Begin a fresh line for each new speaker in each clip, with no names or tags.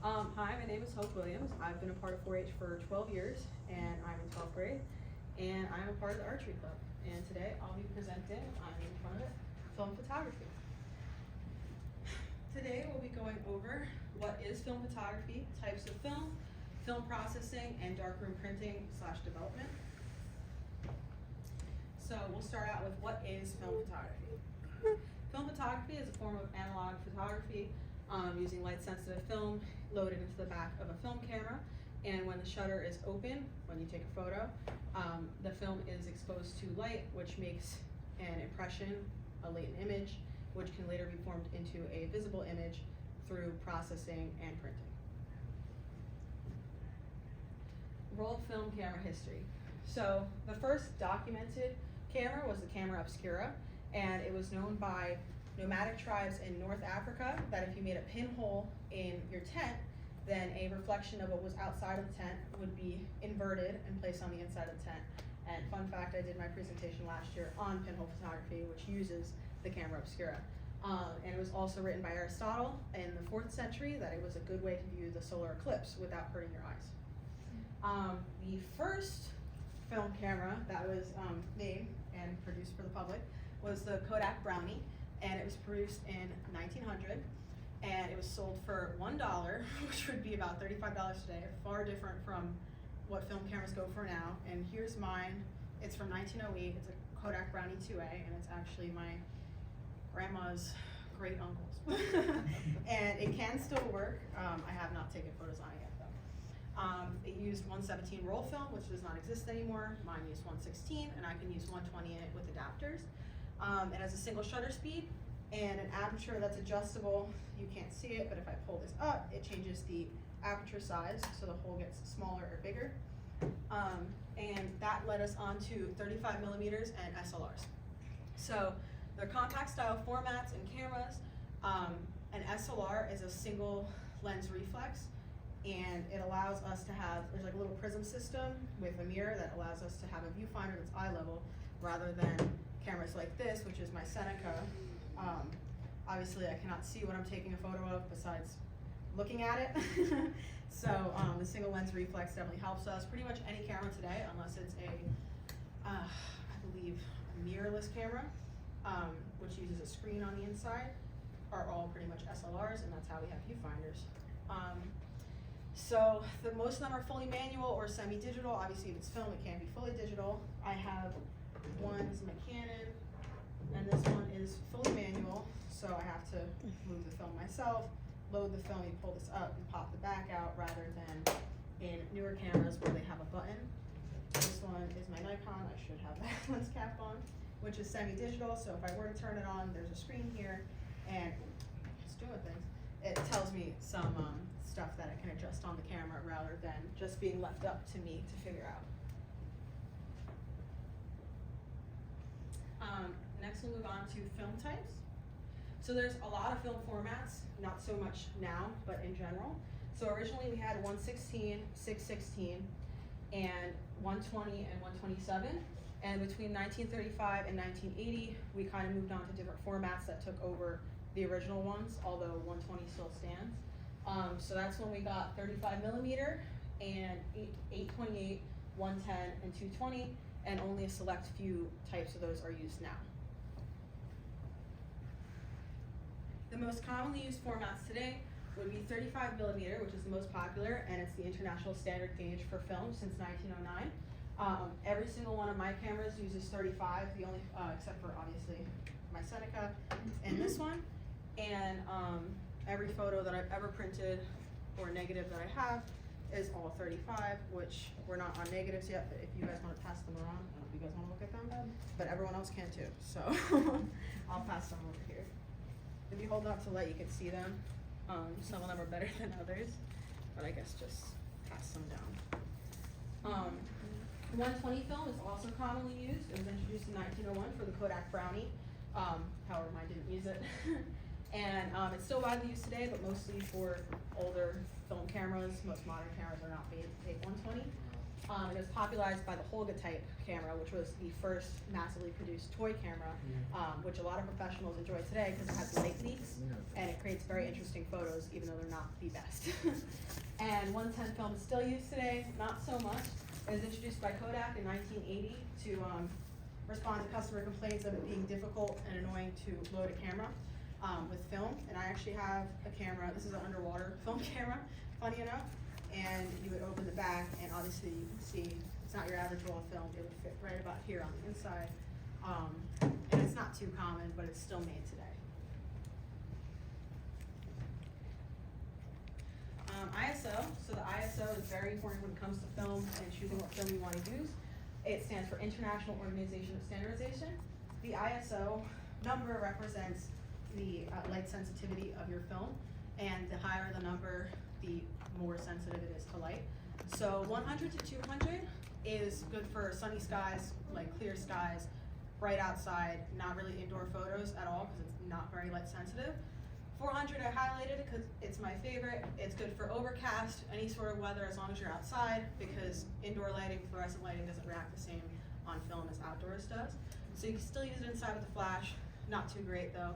Hi, my name is Hope Williams. I've been a part of 4-H for 12 years, and I'm in 12th grade, and I'm a part of the archery club. And today I'll be presenting, I'm in front of it, film photography. Today we'll be going over what is film photography, types of film processing, and darkroom printing / development. So we'll start out with what is film photography. Film photography is a form of analog photography using light-sensitive film loaded into the back of a film camera, and when the shutter is open, when you take a photo, the film is exposed to light, which makes an impression, a latent image, which can later be formed into a visible image through processing and printing. Rolled film camera history. So the first documented camera was the camera obscura, and it was known by nomadic tribes in North Africa that if you made a pinhole in your tent, then a reflection of what was outside of the tent would be inverted and placed on the inside of the tent. And fun fact, I did my presentation last year on pinhole photography, which uses the camera obscura. And it was also written by Aristotle in the 4th century that it was a good way to view the solar eclipse without hurting your eyes. The first film camera that was made and produced for the public was the Kodak Brownie, and it was produced in 1900, and it was sold for $1, which would be about $35 today, far different from what film cameras go for now. And here's mine. It's from 1908. It's a Kodak Brownie 2A, and it's actually my grandma's great uncle's. And it can still work. I have not taken photos on it yet, though. It used 117 roll film, which does not exist anymore. Mine used 116, and I can use 120 in it with adapters. It has a single shutter speed and an aperture that's adjustable. You can't see it, but if I pull this up, it changes the aperture size, so the hole gets smaller or bigger. And that led us on to 35 millimeters and SLRs. So they're compact style formats and cameras. An SLR is a single lens reflex, and it allows us to have, there's like a little prism system with a mirror that allows us to have a viewfinder that's eye level rather than cameras like this, which is my Seneca. Obviously I cannot see what I'm taking a photo of besides looking at it. So the single lens reflex definitely helps us. Pretty much any camera today, unless it's I believe a mirrorless camera, which uses a screen on the inside, are all pretty much SLRs, and that's how we have viewfinders. So most of them are fully manual or semi-digital. Obviously if it's film, it can't be fully digital. I have one is my Canon, and this one is fully manual, so I have to move the film myself, load the film, you pull this up and pop the back out, rather than in newer cameras where they have a button. This one is my Nikon. I should have that lens cap on, which is semi-digital, so if I were to turn it on, there's a screen here, and it's doing things. It tells me some stuff that I can adjust on the camera rather than just being left up to me to figure out. Next we'll move on to film types. So there's a lot of film formats, not so much now, but in general. So originally we had 116, 616, and 120 and 127. And between 1935 and 1980, we kind of moved on to different formats that took over the original ones, although 120 still stands. So that's when we got 35 millimeter and 828, 110, and 220, and only a select few types of those are used now. The most commonly used formats today would be 35 millimeter, which is the most popular, and it's the international standard gauge for film since 1909. Every single one of my cameras uses 35, the only except for obviously my Seneca and this one. And every photo that I've ever printed or negative that I have is all 35, which we're not on negatives yet, but if you guys want to pass them around, I don't know if you guys want to look at them, but everyone else can too, so I'll pass them over here. If you hold up to light, you can see them. Some of them are better than others, but I guess just pass them down. 120 film is also commonly used. It was introduced in 1901 for the Kodak Brownie. However, mine didn't use it. And it's still widely used today, but mostly for older film cameras. Most modern cameras are not made to take 120. It was popularized by the Holga type camera, which was the first massively produced toy camera, which a lot of professionals enjoy today because it has light leaks and it creates very interesting photos, even though they're not the best. And 110 film is still used today, not so much. It was introduced by Kodak in 1980 to respond to customer complaints of it being difficult and annoying to load a camera with film. And I actually have a camera, this is an underwater film camera, funny enough. And you would open the back, and obviously you can see it's not your average roll of film. It would fit right about here on the inside. And it's not too common, but it's still made today. ISO, so the ISO is very important when it comes to film and choosing what film you want to use. It stands for International Organization of Standardization. The ISO number represents the light sensitivity of your film, and the higher the number, the more sensitive it is to light. So 100 to 200 is good for sunny skies, like clear skies, bright outside, not really indoor photos at all because it's not very light sensitive. 400 I highlighted it because it's my favorite. It's good for overcast, any sort of weather as long as you're outside, because indoor lighting, fluorescent lighting doesn't react the same on film as outdoors does. So you can still use it inside with the flash, not too great though.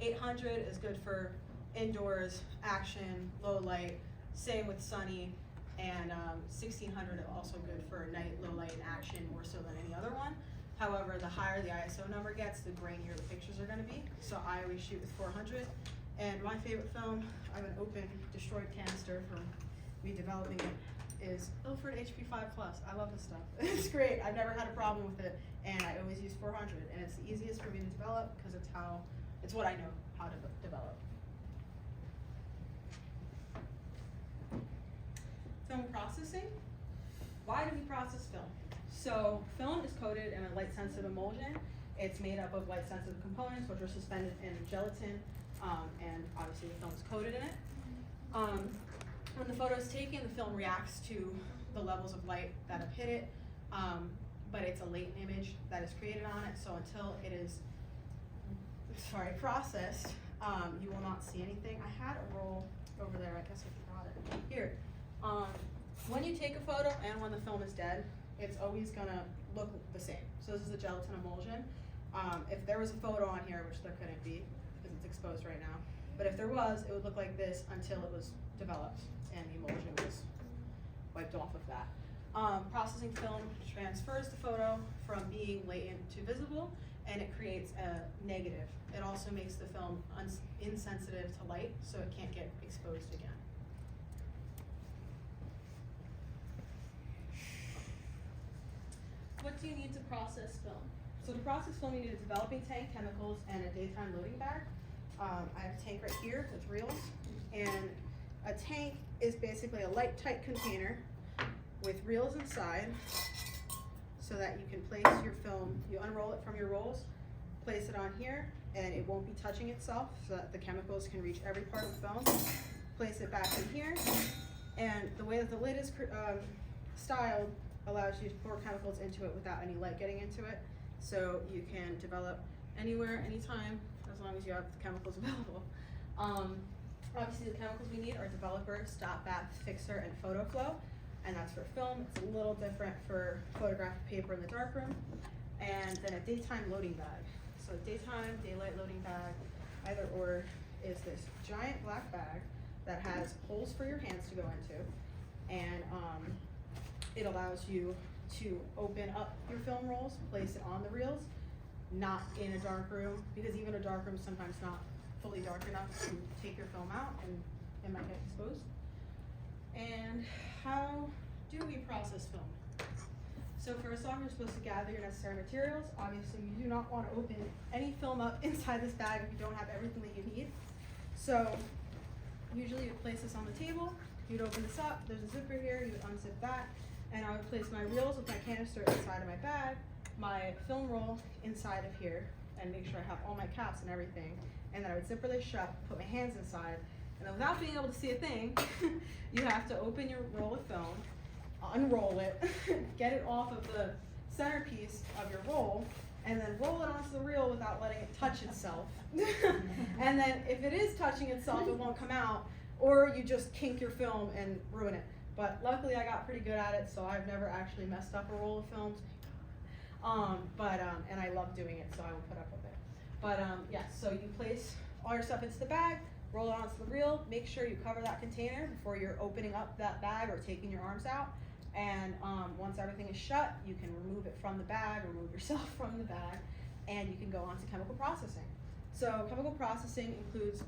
800 is good for indoors, action, low light, same with sunny, and 1600 is also good for night, low light, and action more so than any other one. However, the higher the ISO number gets, the grainier the pictures are going to be. So I always shoot with 400. And my favorite film, I have an open destroyed canister from me developing it, is Ilford HP5 Plus. I love this stuff. It's great. I've never had a problem with it, and I always use 400. And it's the easiest for me to develop because it's what I know how to develop. Film processing. Why do we process film? So film is coated in a light-sensitive emulsion. It's made up of light-sensitive components, which are suspended in gelatin, and obviously the film is coated in it. When the photo is taken, the film reacts to the levels of light that have hit it, but it's a latent image that is created on it, so until it is processed, you will not see anything. I had a roll over there, I guess I forgot it. Here. When you take a photo and when the film is dead, it's always gonna look the same. So this is a gelatin emulsion. If there was a photo on here, which there couldn't be because it's exposed right now, but if there was, it would look like this until it was developed and the emulsion was wiped off of that. Processing film transfers the photo from being latent to visible, and it creates a negative. It also makes the film insensitive to light, so it can't get exposed again. What do you need to process film? So to process film, you need a developing tank, chemicals, and a daytime loading bag. I have a tank right here with reels, and a tank is basically a light, tight container with reels inside so that you can place your film, you unroll it from your rolls, place it on here, and it won't be touching itself so that the chemicals can reach every part of the film. Place it back in here, and the way that the lid is styled allows you to pour chemicals into it without any light getting into it, so you can develop anywhere, anytime, as long as you have the chemicals available. Obviously the chemicals we need are developer, stop bath, fixer, and photo flow, and that's for film. It's a little different for photographic paper in the darkroom. And then a daytime loading bag. So daytime, daylight loading bag, either or, is this giant black bag that has holes for your hands to go into, and it allows you to open up your film rolls, place it on the reels, not in a dark room, because even a dark room is sometimes not fully dark enough to take your film out and it might get exposed. And how do we process film? So first off, you're supposed to gather your necessary materials. Obviously, you do not want to open any film up inside this bag if you don't have everything that you need. So usually you'd place this on the table, you'd open this up, there's a zipper here, you would unzip that, and I would place my reels with my canister inside of my bag, my film roll inside of here, and make sure I have all my caps and everything. And then I would zipper this shut, put my hands inside, and then without being able to see a thing, you have to open your roll of film, unroll it, get it off of the centerpiece of your roll, and then roll it onto the reel without letting it touch itself. And then if it is touching itself, it won't come out, or you just kink your film and ruin it. but luckily I got pretty good at it, so I've never actually messed up a roll of films. And I love doing it, so I will put up with it. But yes, so you place all your stuff into the bag, roll it onto the reel, make sure you cover that container before you're opening up that bag or taking your arms out. And once everything is shut, you can remove it from the bag, remove yourself from the bag, and you can go on to chemical processing. So chemical processing includes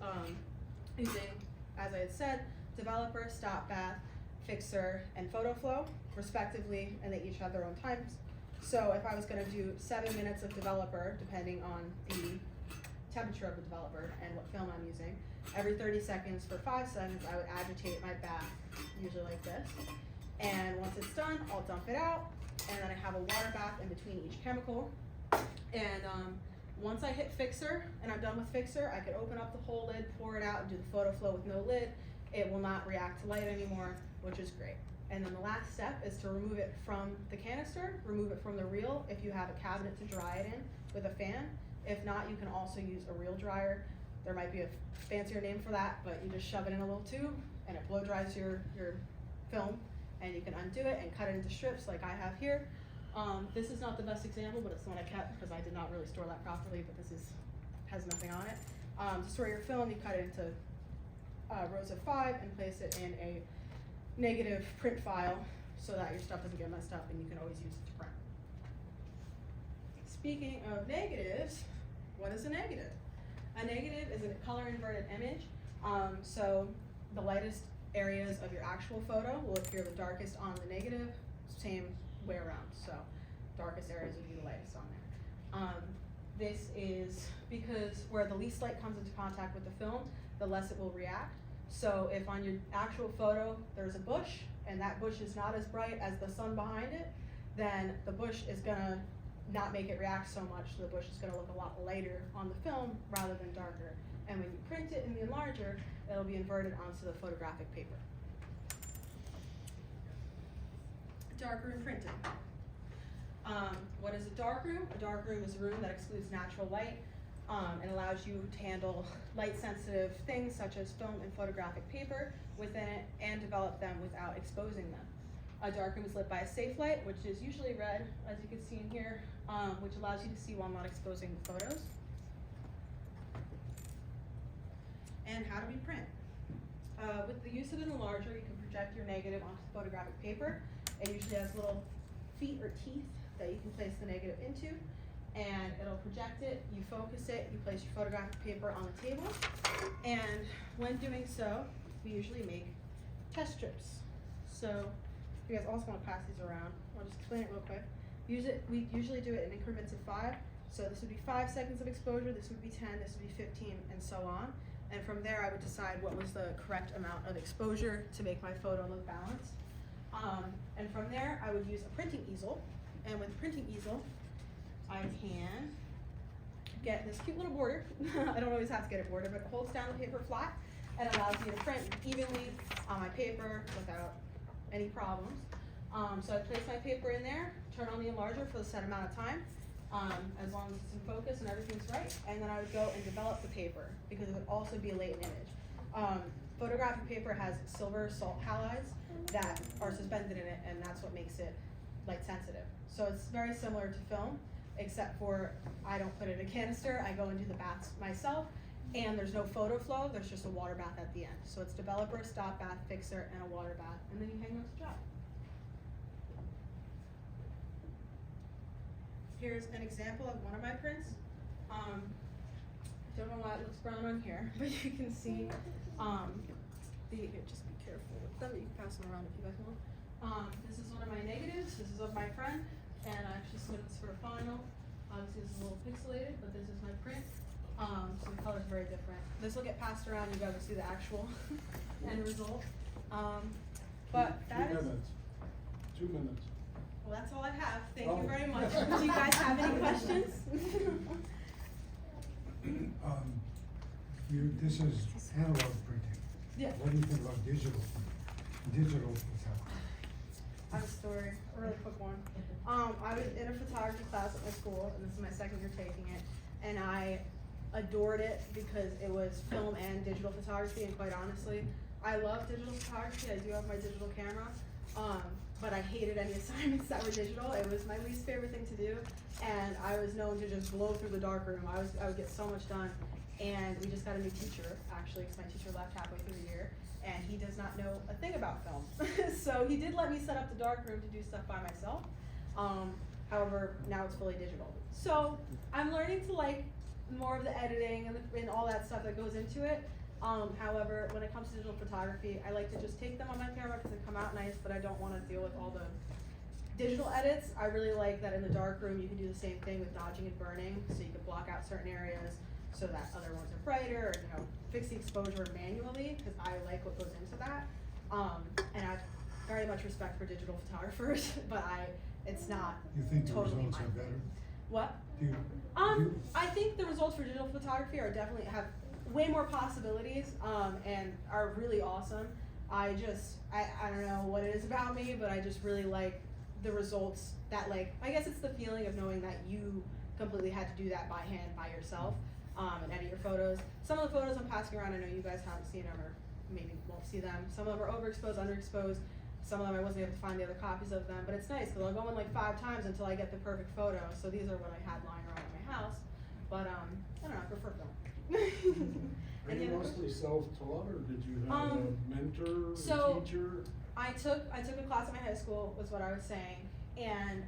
using, as I had said, developer, stop bath, fixer, and photo flow, respectively, and they each have their own times. So if I was going to do 7 minutes of developer, depending on the temperature of the developer and what film I'm using, every 30 seconds for 5 seconds, I would agitate my bath, usually like this. And once it's done, I'll dump it out, and then I have a water bath in between each chemical. And once I hit fixer and I'm done with fixer, I can open up the whole lid, pour it out, and do the photo flow with no lid. It will not react to light anymore, which is great. And then the last step is to remove it from the canister, remove it from the reel if you have a cabinet to dry it in with a fan. If not, you can also use a reel dryer. There might be a fancier name for that, but you just shove it in a little tube and it blow dries your film, and you can undo it and cut it into strips like I have here. This is not the best example, but it's the one I kept because I did not really store that properly, but this has nothing on it. To store your film, you cut it into rows of 5 and place it in a negative print file so that your stuff doesn't get messed up and you can always use it to print. Speaking of negatives, what is a negative? A negative is a color inverted image. So the lightest areas of your actual photo will appear the darkest on the negative, same way around. So darkest areas would be the lightest on there. This is because where the least light comes into contact with the film, the less it will react. So if on your actual photo there's a bush and that bush is not as bright as the sun behind it, then the bush is gonna not make it react so much, so the bush is gonna look a lot lighter on the film rather than darker. And when you print it in the enlarger, it'll be inverted onto the photographic paper. Darkroom printing. What is a darkroom? A darkroom is a room that excludes natural light and allows you to handle light-sensitive things such as film and photographic paper within it and develop them without exposing them. A darkroom is lit by a safe light, which is usually red, as you can see in here, which allows you to see while not exposing the photos. And how do we print? With the use of an enlarger, you can project your negative onto the photographic paper. It usually has little feet or teeth that you can place the negative into, and it'll project it, you focus it, you place your photographic paper on the table, and when doing so, we usually make test strips. So, if you guys also want to pass these around, I'll just explain it real quick. We usually do it in increments of 5, so this would be 5 seconds of exposure, this would be 10, this would be 15, and so on. And from there, I would decide what was the correct amount of exposure to make my photo look balanced. And from there, I would use a printing easel. And with a printing easel, I can get this cute little border. I don't always have to get a border, but it holds down the paper flat and allows me to print evenly on my paper without any problems. So I place my paper in there, turn on the enlarger for the set amount of time, as long as it's in focus and everything's right, and then I would go and develop the paper because it would also be a latent image. Photographic paper has silver salt halides that are suspended in it, and that's what makes it light sensitive. So it's very similar to film, except for I don't put it in a canister, I go and do the baths myself, and there's no photo flow, there's just a water bath at the end. So it's developer, stop bath, fixer, and a water bath, and then you hang those to dry. Here's an example of one of my prints. Don't know why it looks brown on here, but you can see just be careful with them, you can pass them around if you guys want. This is one of my negatives, this is of my friend, and I actually submitted this for a final. Obviously this is a little pixelated, but this is my print. So the color's very different. This will get passed around, you guys will see the actual end result. But that is
2 minutes.
Well, that's all I have. Thank you very much. Do you guys have any questions?
This is analog printing.
Yeah.
What do you think about digital? Digital photography.
I have a story, a really quick one. I was in a photography class at my school, and this is my second year taking it, and I adored it because it was film and digital photography, and quite honestly, I love digital photography. I do have my digital camera, but I hated any assignments that were digital. It was my least favorite thing to do, and I was known to just blow through the darkroom. I would get so much done, and we just got a new teacher, actually, because my teacher left halfway through the year, and he does not know a thing about film. So he did let me set up the darkroom to do stuff by myself. However, now it's fully digital. So I'm learning to like more of the editing and all that stuff that goes into it. However, when it comes to digital photography, I like to just take them on my camera because they come out nice, but I don't want to deal with all the digital edits. I really like that in the darkroom you can do the same thing with dodging and burning, so you can block out certain areas so that other ones are brighter, or fix the exposure manually, because I like what goes into that. And I have very much respect for digital photographers, but it's not
You think the
totally
results
my
are
thing.
better?
What?
Do you?
I think the results for digital photography are definitely have way more possibilities, and are really awesome. I don't know what it is about me, but I just really like the results that, like, I guess it's the feeling of knowing that you completely had to do that by hand, by yourself, and edit your photos. Some of the photos I'm passing around, I know you guys haven't seen them or maybe won't see them. Some of them are overexposed, underexposed. Some of them I wasn't able to find the other copies of them, but it's nice because I'll go in like 5 times until I get the perfect photo. So these are what I had lying around in my house, but I don't know, I prefer film.
Are
Any
you
other
mostly
questions?
self-taught, or did you have a mentor,
so-
a teacher?
I took a class at my high school, was what I was saying, and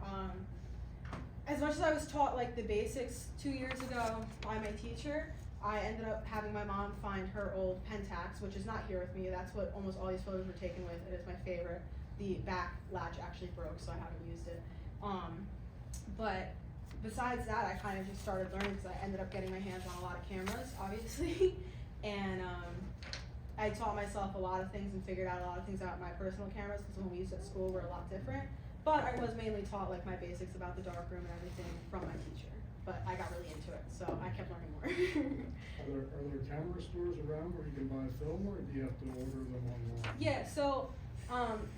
as much as I was taught like the basics 2 years ago by my teacher, I ended up having my mom find her old Pentax, which is not here with me. That's what almost all these photos were taken with. It is my favorite. The back latch actually broke, so I haven't used it. But besides that, I kind of just started learning because I ended up getting my hands on a lot of cameras, obviously, and I taught myself a lot of things and figured out a lot of things about my personal cameras because when we used at school were a lot different. But I was mainly taught like my basics about the darkroom and everything from my teacher. But I got really into it, so I kept learning more.
Are there camera stores around where you can buy film, or do you have to order them online?
Yeah, so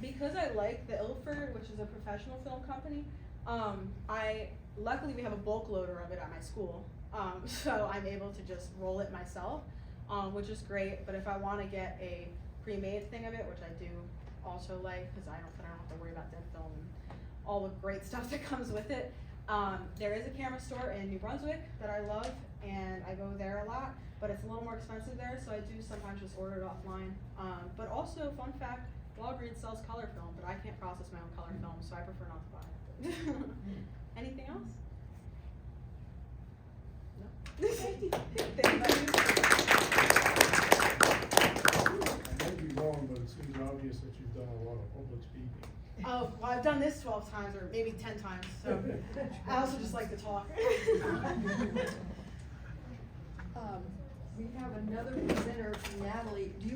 because I like the Ilford, which is a professional film company, luckily we have a bulk loader of it at my school, so I'm able to just roll it myself, which is great. But if I want to get a pre-made thing of it, which I do also like, because I don't have to worry about dead film and all the great stuff that comes with it. There is a camera store in New Brunswick that I love, and I go there a lot, but it's a little more expensive there, so I do sometimes just order it offline. But also, fun fact, Walgreens sells color film, but I can't process my own color film, so I prefer not to buy it. Anything else? No? Thank you.
I may be wrong, but it seems obvious that you've done a lot of public speaking.
Oh, well, I've done this 12 times, or maybe 10 times, so I also just like to talk.
We have another presenter, Natalie. Do you